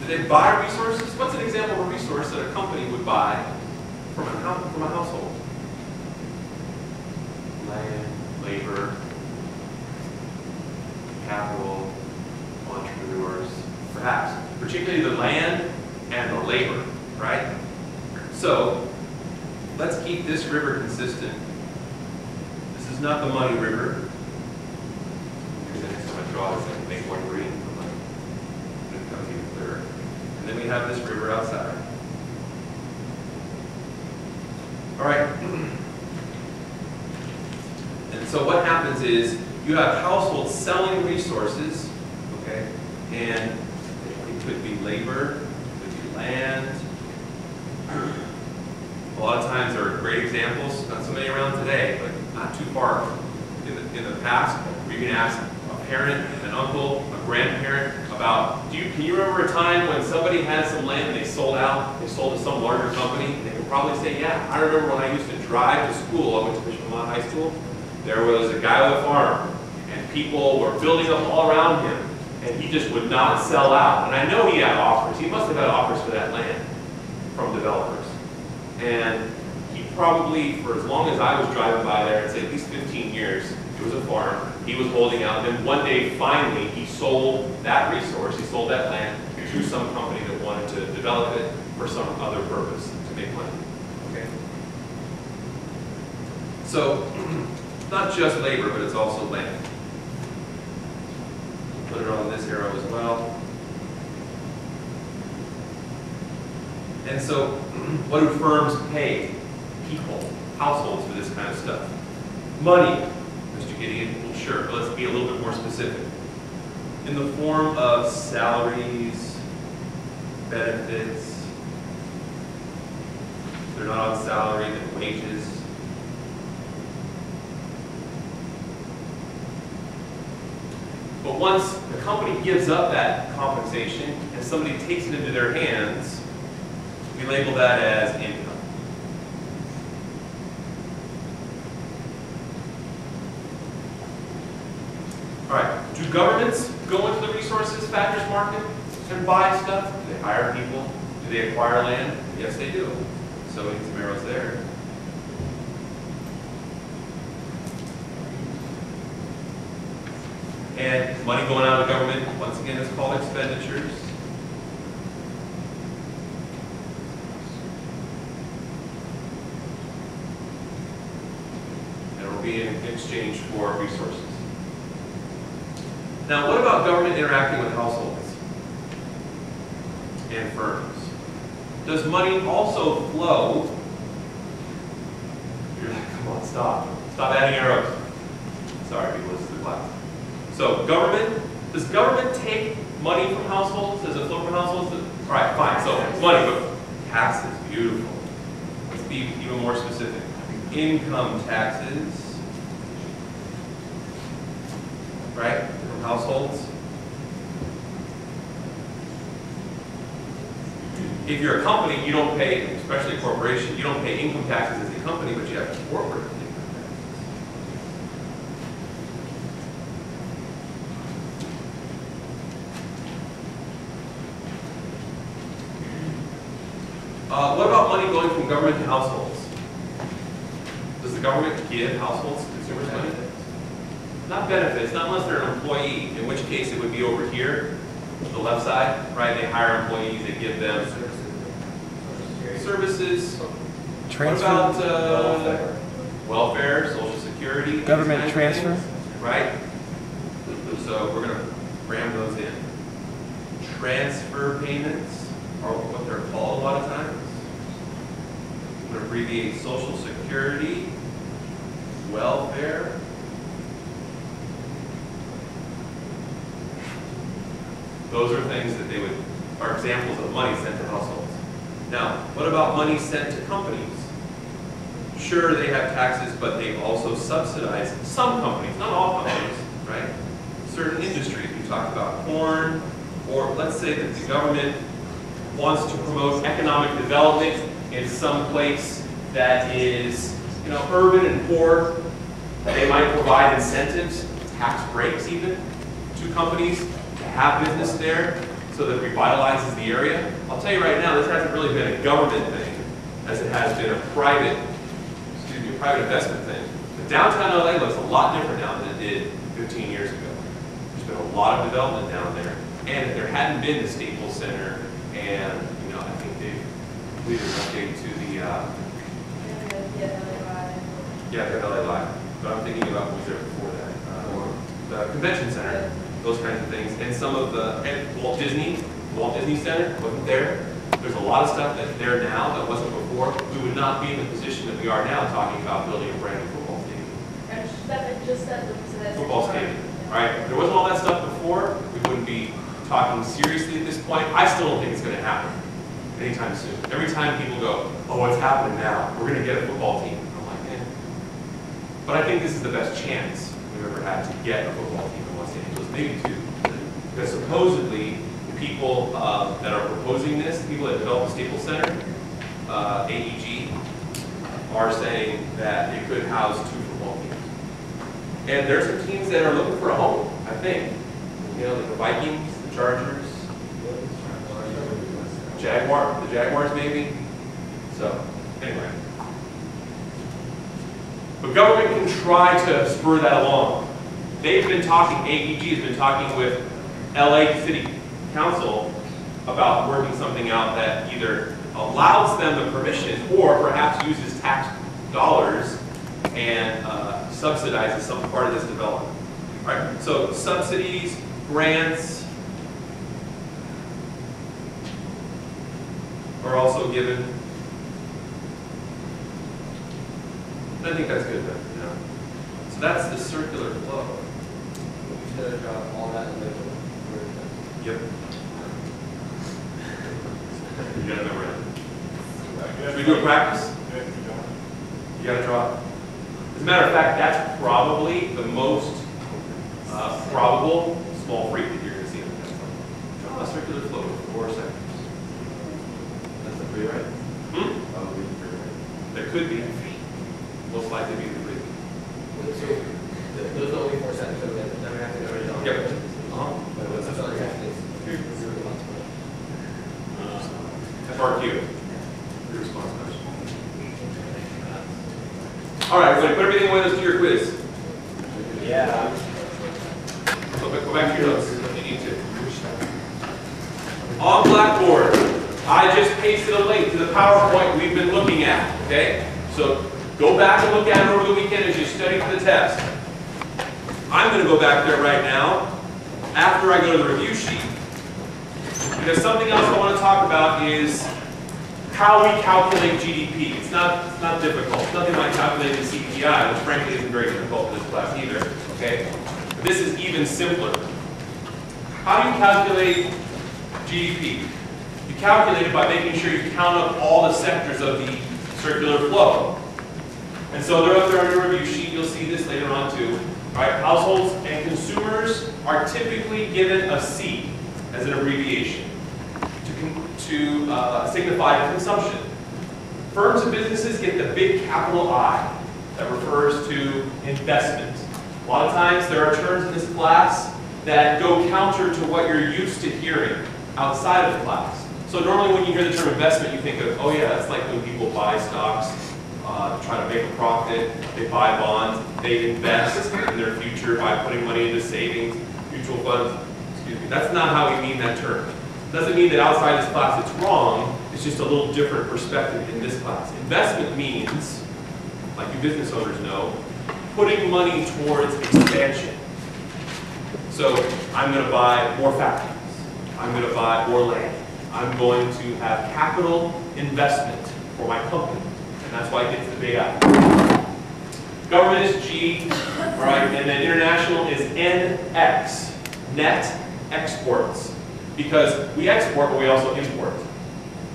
they buy resources? What's an example of a resource that a company would buy from a household? Land, labor, capital, entrepreneurs, perhaps. Particularly the land and the labor, right? So, let's keep this river consistent. This is not the money river. Maybe the next time I draw this, I can make one green. It becomes even clearer. And then we have this river outside. All right. And so what happens is you have households selling resources, okay, and it could be labor, it could be land. A lot of times there are great examples, not so many around today, but not too far in the past, where you can ask a parent, an uncle, a grandparent about, can you remember a time when somebody had some land and they sold out, they sold to some larger company? And they could probably say, yeah, I remember when I used to drive to school, I went to Bishop Vermont High School, there was a guy with a farm, and people were building up all around him, and he just would not sell out. And I know he had offers. He must have had offers for that land from developers. And he probably, for as long as I was driving by there, I'd say at least 15 years, it was a farm, he was holding out. And then one day, finally, he sold that resource, he sold that land to some company that wanted to develop it for some other purpose, to make money. Okay? So, not just labor, but it's also land. Put it on this arrow as well. And so, what do firms pay people, households, for this kind of stuff? Money, Mr. Gideon, well, sure, but let's be a little bit more specific. In the form of salaries, benefits, if they're not on salary, then wages. But once the company gives up that compensation and somebody takes it into their hands, we label that as income. All right, do governments go into the resources factors market and buy stuff? Do they hire people? Do they acquire land? Yes, they do. So we need some arrows there. And money going out of the government, once again, is called expenditures. And it will be in exchange for resources. Now, what about government interacting with households and firms? Does money also flow? You're like, come on, stop. Stop adding arrows. Sorry, people, this is the class. So, does government take money from households? Does it flow from households? All right, fine. So, money, but taxes, beautiful. Let's be even more specific. Income taxes, right, from households. If you're a company, you don't pay, especially a corporation, you don't pay income taxes as a company, but you have corporate income taxes. What about money going from government to households? Does the government give households, consumers money? Not benefits, not unless they're an employee, in which case it would be over here, the left side, right? They hire employees, they give them services. Transfer? What about welfare, Social Security? Government transfer? Things, right? So we're going to ram those in. Transfer payments are what they're called a lot of times. I'm going to abbreviate Social Security, welfare. Those are things that are examples of money sent to households. Now, what about money sent to companies? Sure, they have taxes, but they also subsidize some companies, not all companies, right? Certain industries. We talked about corn, or let's say that the government wants to promote economic development in some place that is, urban and poor. They might provide incentives, tax breaks even, to companies to have business there. so that it revitalizes the area. I'll tell you right now, this hasn't really been a government thing as it has been a private investment thing. But downtown LA looks a lot different now than it did 15 years ago. There's been a lot of development down there. And if there hadn't been the Staples Center, and I think they've completed an update to the LA Live. But I'm thinking about what was there before that. The Convention Center, those kinds of things. And some of the, and Walt Disney Center wasn't there. There's a lot of stuff that's there now that wasn't before. We would not be in the position that we are now talking about building a brand new football stadium. Football stadium, right? There wasn't all that stuff before. We wouldn't be talking seriously at this point. I still don't think it's going to happen anytime soon. Every time people go, oh, what's happening now? We're going to get a football team. I'm like, eh. But I think this is the best chance we've ever had to get a football team in Los Angeles, maybe two. Because supposedly, the people that are proposing this, the people that developed the Staples Center, AEG, are saying that it could house 2 football teams. And there's some teams that are looking for a home, I think. Like the Vikings, the Chargers, the Jaguars maybe. So, anyway. But government can try to spur that along. They've been talking, AEG has been talking with LA City Council about working something out that either allows them the permission or perhaps uses tax dollars and subsidizes some part of this development. Right? So subsidies, grants are also given. I think that's good then. So that's the circular flow. We should have all that in the middle. Yep. You gotta remember that. Should we do a practice? You gotta draw it. As a matter of fact, that's probably the most probable small freak that you're going to see in the test. Draw a circular flow for 4 seconds. That's the free, right? Probably the free, right? There could be. Most likely be the free. So, those are only 4 seconds, so then we have to go right on. Yep. That's all you have to do. FRQ. Your response question. All right, everybody, put everything with us to your quiz. Yeah. Go back to your notes if you need to. On Blackboard, I just pasted a link to the PowerPoint we've been looking at, okay? So go back and look at it over the weekend as you study for the test. I'm going to go back there right now after I go to the review sheet. Because something else I want to talk about is how we calculate GDP. It's not difficult. It's nothing like calculating CPI, which frankly isn't very difficult in this class either. Okay? But this is even simpler. How do you calculate GDP? You calculate it by making sure you count up all the sectors of the circular flow. And so they're up there on your review sheet. You'll see this later on too. Right? Households and consumers are typically given a C as an abbreviation to signify consumption. Firms and businesses get the big capital I that refers to investment. A lot of times there are terms in this class that go counter to what you're used to hearing outside of class. So normally when you hear the term investment, you think of, oh yeah, that's like when people buy stocks, try to make a profit, they buy bonds, they invest in their future by putting money into savings, mutual funds. Excuse me. That's not how we mean that term. Doesn't mean that outside this class it's wrong, it's just a little different perspective in this class. Investment means, like you business owners know, putting money towards expansion. So I'm going to buy more factories, I'm going to buy more land, I'm going to have capital investment for my company, and that's why it gets the big I. Government is G, all right, and then international is NX, net exports. Because we export, but we also import.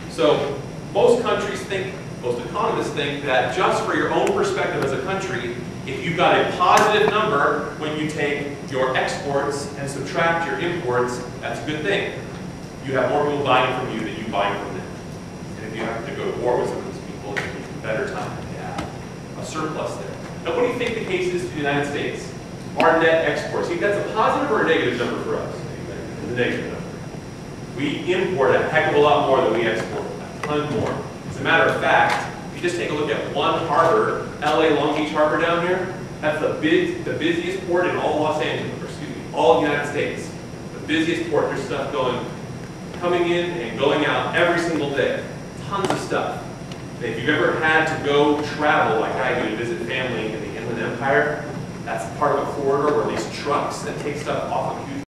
So most countries think, most economists think that just for your own perspective as a country, if you've got a positive number when you take your exports and subtract your imports, that's a good thing. You have more people buying from you than you buying from them. And if you have to go to war with some of these people, it's a better time to have a surplus there. Now what do you think the case is for the United States? Our net exports. See, that's a positive or a negative number for us? It's a negative number. We We import a heck of a lot more than we export, a ton more. As a matter of fact, if you just take a look at one harbor, LA Long Beach Harbor down here, that's the busiest port in all Los Angeles, or excuse me, all the United States. The busiest port. There's stuff coming in and going out every single day. Tons of stuff. And if you've ever had to go travel like I do to visit family in the Inland Empire, that's part of a corridor where these trucks that take stuff off of huge